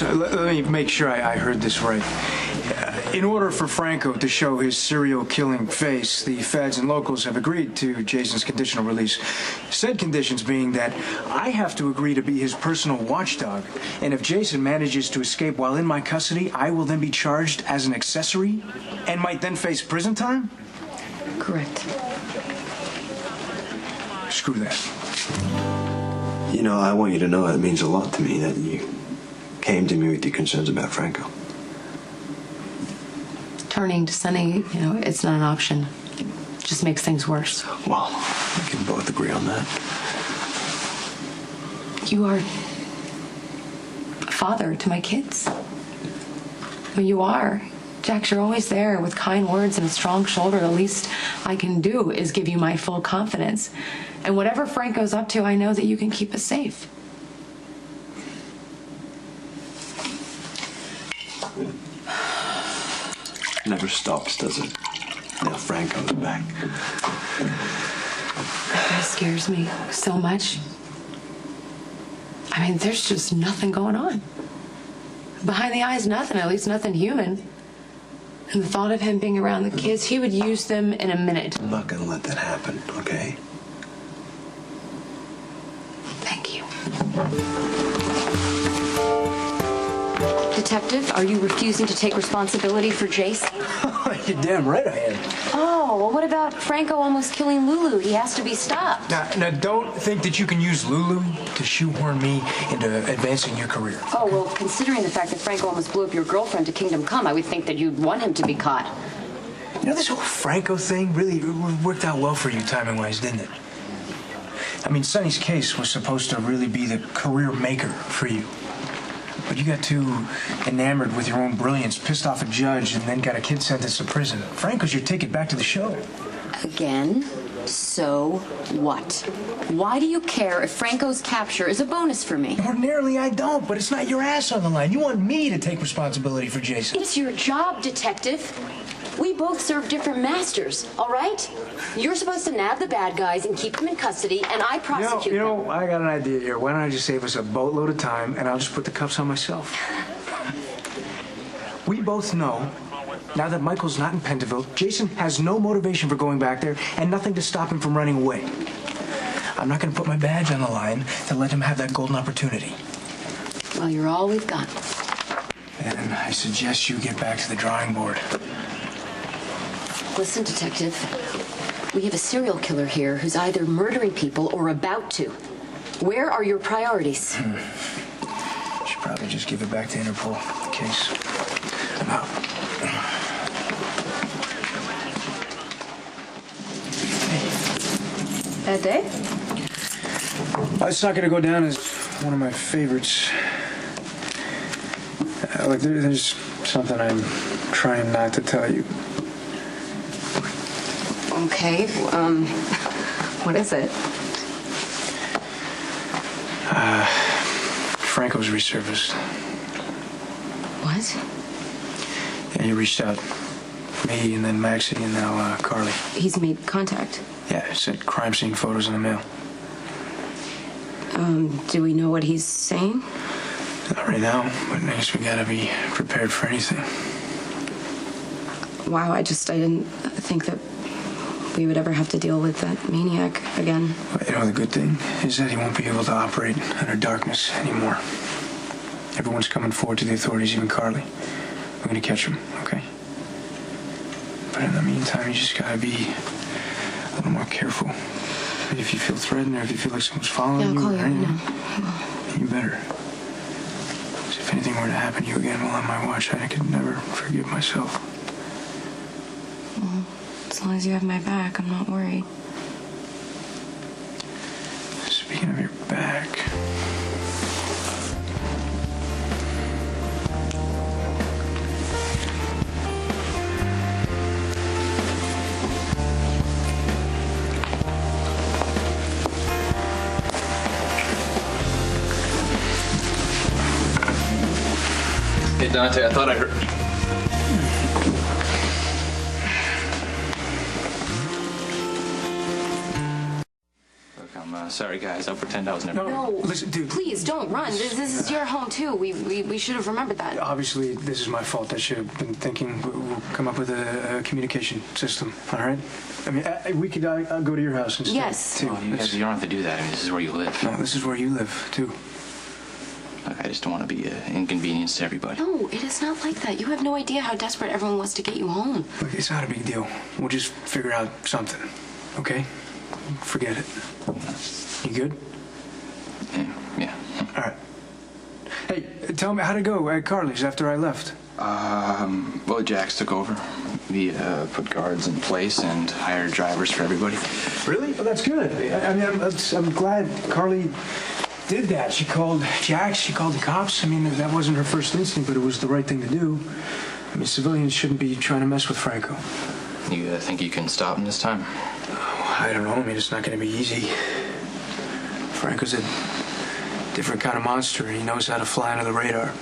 So let me make sure I heard this right. In order for Franco to show his serial killing face, the feds and locals have agreed to Jason's conditional release. Said conditions being that I have to agree to be his personal watchdog, and if Jason manages to escape while in my custody, I will then be charged as an accessory and might then face prison time? Correct. Screw that. You know, I want you to know it means a lot to me that you came to me with your concerns about Franco. Turning to Sonny, it's not an option. It just makes things worse. Well, we can both agree on that. You are a father to my kids. Well, you are. Jax, you're always there with kind words and a strong shoulder. The least I can do is give you my full confidence. And whatever Franco's up to, I know that you can keep us safe. Never stops, does it? Now Franco's back. That scares me so much. I mean, there's just nothing going on. Behind the eyes, nothing, at least nothing human. And the thought of him being around the kids, he would use them in a minute. I'm not gonna let that happen, okay? Thank you. Detective, are you refusing to take responsibility for Jason? You're damn right I am. Oh, well, what about Franco almost killing Lulu? He has to be stopped. Now, don't think that you can use Lulu to shoehorn me into advancing your career. Oh, well, considering the fact that Franco almost blew up your girlfriend to Kingdom Come, I would think that you'd want him to be caught. You know, this whole Franco thing really worked out well for you timing-wise, didn't it? I mean, Sonny's case was supposed to really be the career maker for you. But you got too enamored with your own brilliance, pissed off a judge, and then got a kid sentenced to prison. Franco's your ticket back to the show. Again? So what? Why do you care if Franco's capture is a bonus for me? Ordinarily, I don't, but it's not your ass on the line. You want me to take responsibility for Jason. It's your job, detective. We both serve different masters, all right? You're supposed to nab the bad guys and keep them in custody, and I prosecute them. I got an idea here. Why don't I just save us a boatload of time, and I'll just put the cuffs on myself. We both know, now that Michael's not in Pentonville, Jason has no motivation for going back there and nothing to stop him from running away. I'm not going to put my badge on the line to let him have that golden opportunity. Well, you're all we've got. And I suggest you get back to the drawing board. Listen, detective. We have a serial killer here who's either murdering people or about to. Where are your priorities? Should probably just give it back to Interpol in case. I'm out. Bad day? It's not going to go down as one of my favorites. There's something I'm trying not to tell you. Okay, what is it? Franco's resurfaced. What? Yeah, he reached out. Me, and then Maxie, and now Carly. He's made contact. Yeah, sent crime scene photos in the mail. Do we know what he's saying? Not right now, but I guess we gotta be prepared for anything. Wow, I didn't think that we would ever have to deal with that maniac again. But, the good thing is that he won't be able to operate under darkness anymore. Everyone's coming forward to the authorities, even Carly. We're gonna catch him, okay? But in the meantime, you just gotta be a little more careful. If you feel threatened or if you feel like someone's following you, I'll call you right now. You better. 'Cause if anything were to happen to you again while on my watch, I could never forgive myself. Well, as long as you have my back, I'm not worried. Speaking of your back... Hey, Dante, I thought I heard... Look, I'm sorry, guys. I'll pretend I was never. No, Listen, dude. please don't run. This is your home too. We should have remembered that. Obviously, this is my fault. I should have been thinking we'll come up with a communication system, all right? I mean, we could I'll go to your house instead, Yes. too. Oh, you guys, you don't have to do that. I mean, this is where you live. No, this is where you live, too. I just don't want to be an inconvenience to everybody. No, it is not like that. You have no idea how desperate everyone was to get you home. Look, it's not a big deal. We'll just figure out something, okay? Forget it. You good? Yeah. All right. Hey, tell me how'd it go at Carly's after I left? Well, Jax took over. We put guards in place and hired drivers for everybody. Really? Well, that's good. I mean, I'm glad Carly did that. She called Jax, she called the cops. I mean, that wasn't her first instinct, but it was the right thing to do. I mean, civilians shouldn't be trying to mess with Franco. You think you can stop him this time? I don't know. I mean, it's not going to be easy. Franco's a different kind of monster, and he knows how to fly under the radar.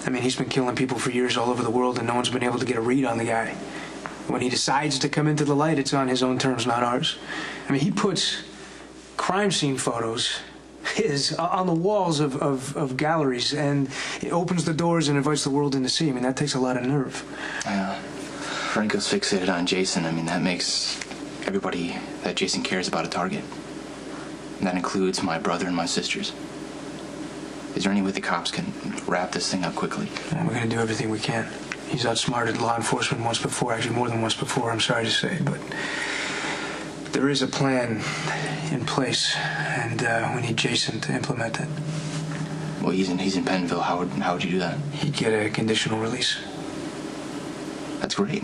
I mean, he's been killing people for years all over the world, and no one's been able to get a read on the guy. When he decides to come into the light, it's on his own terms, not ours. I mean, he puts crime scene photos, on the walls of galleries, and it opens the doors and invites the world in to see. I mean, that takes a lot of nerve. Franco's fixated on Jason. I mean, that makes everybody that Jason cares about a target. And that includes my brother and my sisters. Is there any way the cops can wrap this thing up quickly? We're going to do everything we can. He's outsmarted law enforcement once before, actually more than once before, I'm sorry to say, but there is a plan in place, and we need Jason to implement it. Well, he's in Pennville. How would you do that? He'd get a conditional release. That's great.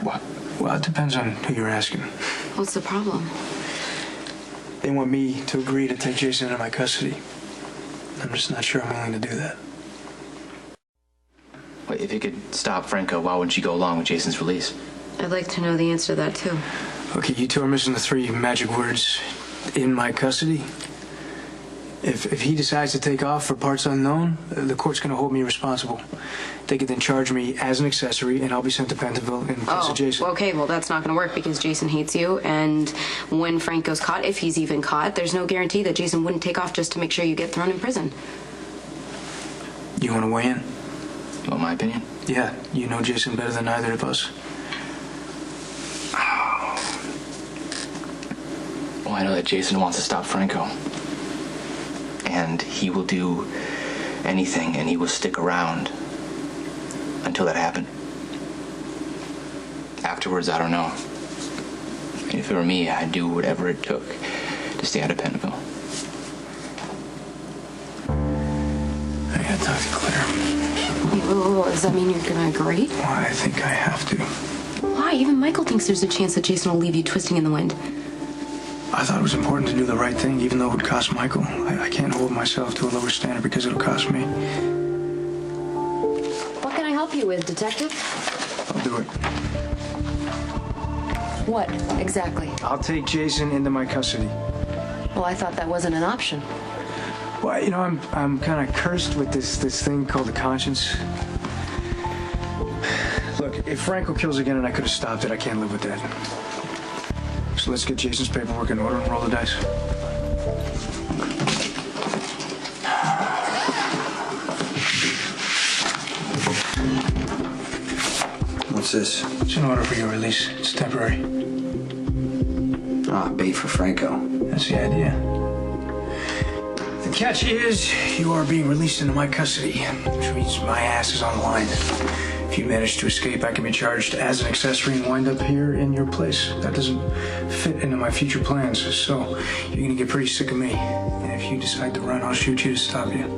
What? Well, it depends on who you're asking. What's the problem? They want me to agree to take Jason into my custody. I'm just not sure I'm willing to do that. Wait, if you could stop Franco, why wouldn't you go along with Jason's release? I'd like to know the answer to that too. Okay, you two are missing the 3 magic words. In my custody. If he decides to take off for parts unknown, the court's going to hold me responsible. They could then charge me as an accessory, and I'll be sent to Pentonville in place of Jason. Okay, well, that's not going to work because Jason hates you, and when Franco's caught, if he's even caught, there's no guarantee that Jason wouldn't take off just to make sure you get thrown in prison. You want to weigh in? You want my opinion? Yeah, you know Jason better than either of us. Well, I know that Jason wants to stop Franco. And he will do anything, and he will stick around until that happened. Afterwards, I don't know. And if it were me, I'd do whatever it took to stay out of Pennville. I gotta talk to Claire. Whoa, does that mean you're going to agree? Well, I think I have to. Why? Even Michael thinks there's a chance that Jason will leave you twisting in the wind. I thought it was important to do the right thing, even though it would cost Michael. I can't hold myself to a lower standard because it'll cost me. What can I help you with, Detective? I'll do it. What, exactly? I'll take Jason into my custody. Well, I thought that wasn't an option. Well, you know, I'm kind of cursed with this thing called the conscience. Look, if Franco kills again and I could have stopped it, I can't live with that. So let's get Jason's paperwork in order and roll the dice. What's this? It's an order for your release. It's temporary. Bait for Franco. That's the idea. The catch is you are being released into my custody, which means my ass is on the line. If you manage to escape, I can be charged as an accessory and wind up here in your place. That doesn't fit into my future plans, so you're gonna get pretty sick of me. And if you decide to run, I'll shoot you to stop you.